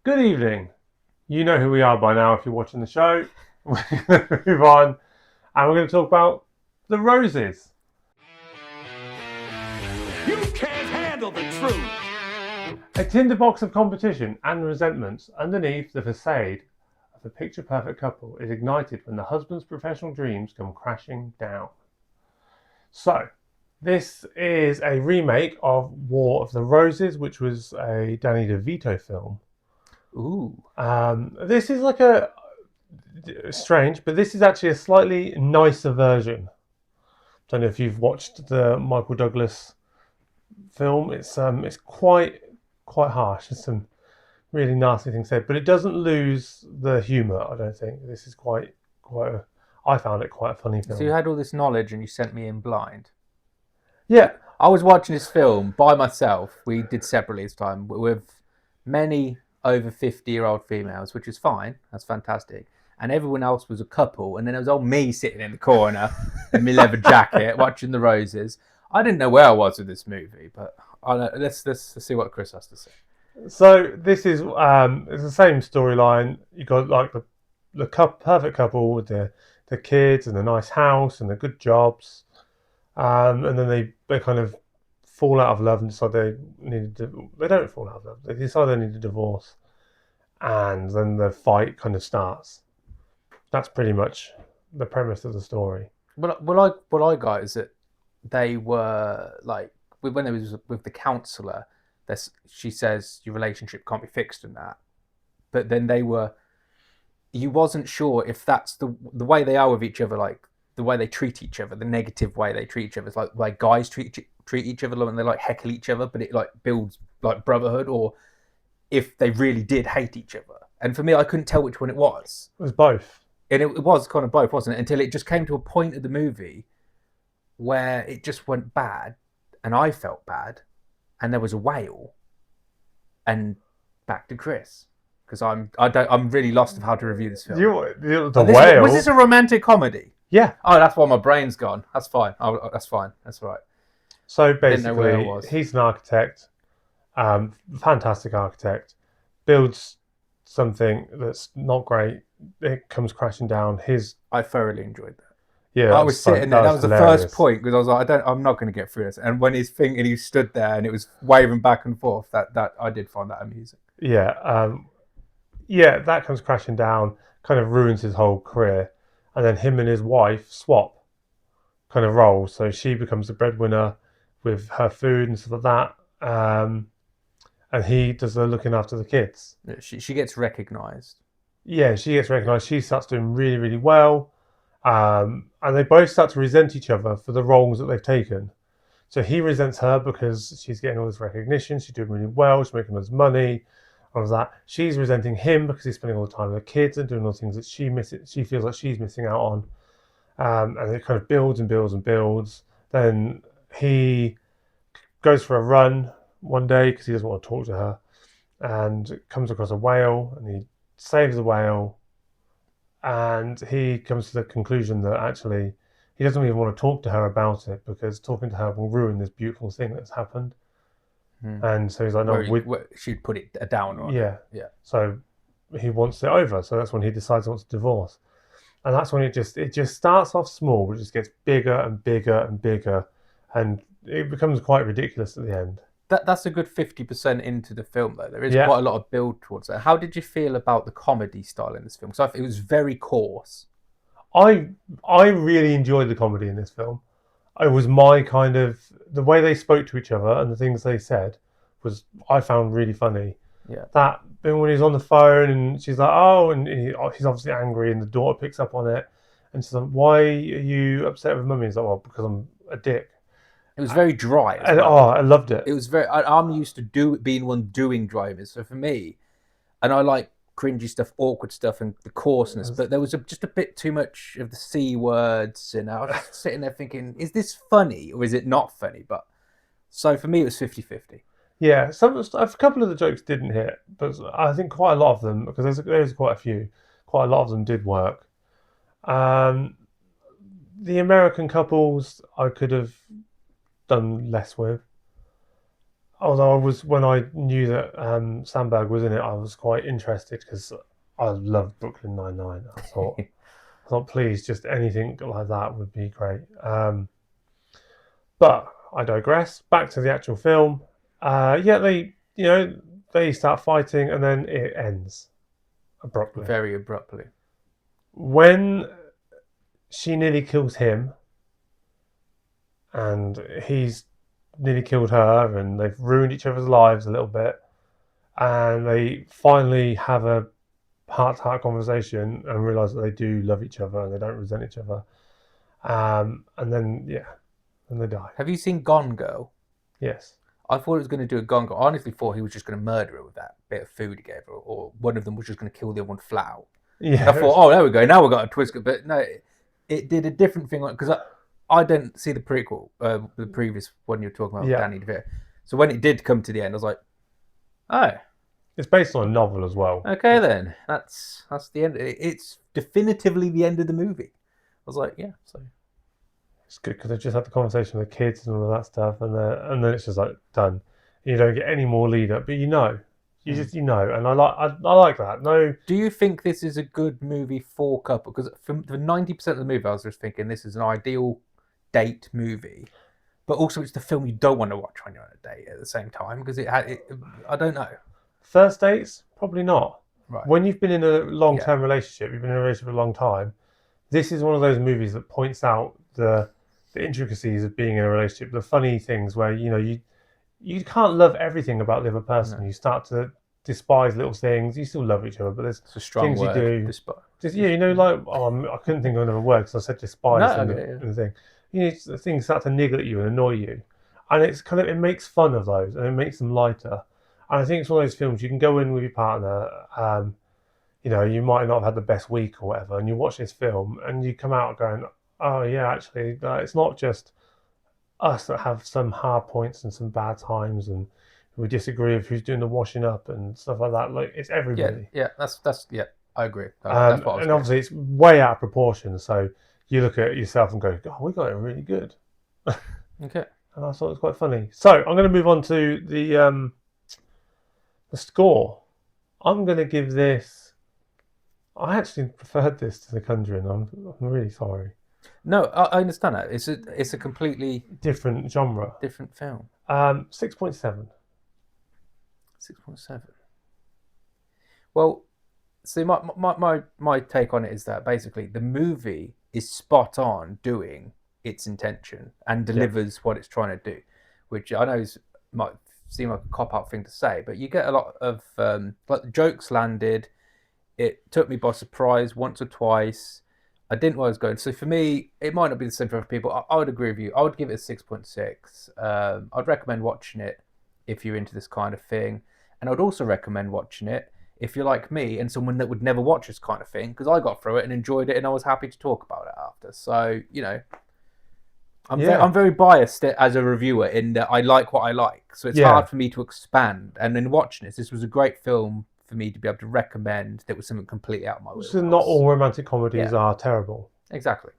Good evening. You know who we are by now if you're watching the show. We're going to move on and we're going to talk about the roses. You can't handle the truth. A tinderbox of competition and resentments underneath the facade of a picture perfect couple is ignited when the husband's professional dreams come crashing down. So, this is a remake of War of the Roses, which was a Danny DeVito film. Ooh. This is like a strange, but this is actually a slightly nicer version. Don't know if you've watched the Michael Douglas film. It's quite harsh. There's some really nasty things said, but it doesn't lose the humour. I don't think this is quite. I found it quite a funny film. So you had all this knowledge and you sent me in blind. Yeah, I was watching this film by myself. We did separately this time with many over 50-year-old females, which is fine. That's fantastic. And everyone else was a couple. And then there was old me sitting in the corner in my leather jacket watching the roses. I didn't know where I was with this movie, but let's see what Chris has to say. So this is it's the same storyline. You got like the perfect couple with the kids and the nice house and the good jobs, and then they kind of fall out of love and decide they don't fall out of love. They decide they need a divorce, and then the fight kind of starts. That's pretty much the premise of the story. What I got is that they were like when they was with the counsellor. She says your relationship can't be fixed in that, but then you wasn't sure if that's the way they are with each other, like the way they treat each other, the negative way they treat each other. It's like guys treat each other when they like heckle each other, but it like builds like brotherhood, or if they really did hate each other. And for me, I couldn't tell which one it was. It was both. And it was kind of both, wasn't it? Until it just came to a point of the movie where it just went bad, and I felt bad, and there was a wail, and back to Chris, because I'm really lost of how to review this film. The whale. Was this a romantic comedy? Yeah. Oh, that's why my brain's gone. That's fine. That's fine. That's right. So Didn't know where I basically, was. he's an architect, fantastic architect, builds something that's not great. It comes crashing down. I thoroughly enjoyed that. Yeah, I was sitting there. That was the hilarious. first point because I was like, I'm not going to get through this. And when he stood there and it was waving back and forth, that I did find that amusing. Yeah, yeah, that comes crashing down, kind of ruins his whole career, and then him and his wife swap kind of roles. So she becomes the breadwinner with her food and stuff like that, and he does the looking after the kids. Yeah, she gets recognised. Yeah, she gets recognised. She starts doing really, really well. And they both start to resent each other for the roles that they've taken. So he resents her because she's getting all this recognition. She's doing really well. She's making all this money. All of that. She's resenting him because he's spending all the time with the kids and doing all the things that she feels like she's missing out on. And it kind of builds and builds and builds. Then he goes for a run one day because he doesn't want to talk to her, and comes across a whale, and he saves the whale. And he comes to the conclusion that actually he doesn't even want to talk to her about it because talking to her will ruin this beautiful thing that's happened. And so he's like, no, she'd put it down on. Yeah. Yeah. So he wants it over. So that's when he decides he wants a divorce. And that's when it just starts off small, but just gets bigger and bigger and bigger. And it becomes quite ridiculous at the end. That's a good 50% into the film, though. There is quite a lot of build towards it. How did you feel about the comedy style in this film? Because it was very coarse. I really enjoyed the comedy in this film. It was my kind of the way they spoke to each other and the things they said was I found really funny. Yeah. That when he's on the phone and she's like, oh, and he's obviously angry, and the daughter picks up on it, and she's like, why are you upset with mummy? He's like, well, because I'm a dick. It was very dry. And, I loved it. It was very. I'm used to being one doing drivers, so for me, and I like cringy stuff, awkward stuff, and the coarseness. But there was just a bit too much of the C words, and I was just sitting there thinking, is this funny or is it not funny? But so for me, it was 50-50. Yeah, a couple of the jokes didn't hit, but I think quite a lot of them, because there's quite a few, quite a lot of them did work. The American couples I could have done less with. although when I knew that Sandberg was in it, I was quite interested because I loved Brooklyn Nine-Nine. I thought, please, just anything like that would be great. But I digress. Back to the actual film. Yeah, they start fighting and then it ends abruptly. Very abruptly. When she nearly kills him, and he's nearly killed her, and they've ruined each other's lives a little bit, and they finally have a heart-to-heart conversation and realise that they do love each other and they don't resent each other. And then and they die. Have you seen Gone Girl? Yes. I thought it was going to do a Gone Girl. I honestly thought he was just going to murder her with that bit of food he gave her, or one of them was just going to kill the other one flat out. Yeah. And I thought, oh, there we go. Now we've got a twist. But no, it did a different thing because I didn't see the prequel, the previous one you were talking about, with Danny DeVito. So when it did come to the end, I was like, oh. It's based on a novel as well. Okay, then. That's the end. It's definitively the end of the movie. I was like, yeah. So it's good because they just had the conversation with the kids and all of that stuff, and then it's just like done. You don't get any more lead up, but you just and I like that. No. Do you think this is a good movie for couple? Because for 90% of the movie, I was just thinking this is an ideal date movie, but also it's the film you don't want to watch when you're on a date at the same time because I don't know. First dates, probably not. Right. When you've been in a long-term relationship, you've been in a relationship for a long time, this is one of those movies that points out the intricacies of being in a relationship, the funny things where, you can't love everything about the other person. No. You start to despise little things. You still love each other, but there's things you do. Despise. I couldn't think of another word because I said despise in the thing. Things start to niggle at you and annoy you. And it makes fun of those and it makes them lighter. And I think it's one of those films you can go in with your partner, you might not have had the best week or whatever, and you watch this film and you come out going, oh yeah, actually, it's not just us that have some hard points and some bad times and we disagree with who's doing the washing up and stuff like that. Like, it's everybody. Yeah, that's I agree. That's what I was and obviously it's way out of proportion, so you look at yourself and go, oh, we got it really good. Okay. And I thought it was quite funny. So I'm going to move on to the score. I'm going to give this. I actually preferred this to The Conjuring. I'm really sorry. No, I understand that. It's a completely different genre, different film. 6.7. 6.7. Well, see, my take on it is that basically the movie is spot on doing its intention and delivers what it's trying to do, which I know might seem like a cop-out thing to say, but you get a lot of the jokes landed. It took me by surprise once or twice. I didn't know where I was going. So for me, it might not be the same for other people. I would agree with you. I would give it a 6.6. I'd recommend watching it if you're into this kind of thing. And I'd also recommend watching it if you're like me and someone that would never watch this kind of thing, because I got through it and enjoyed it and I was happy to talk about it after. So, I'm very biased as a reviewer in that I like what I like. So it's hard for me to expand. And in watching this was a great film for me to be able to recommend that was something completely out of my wheelhouse. So not all romantic comedies are terrible. Exactly.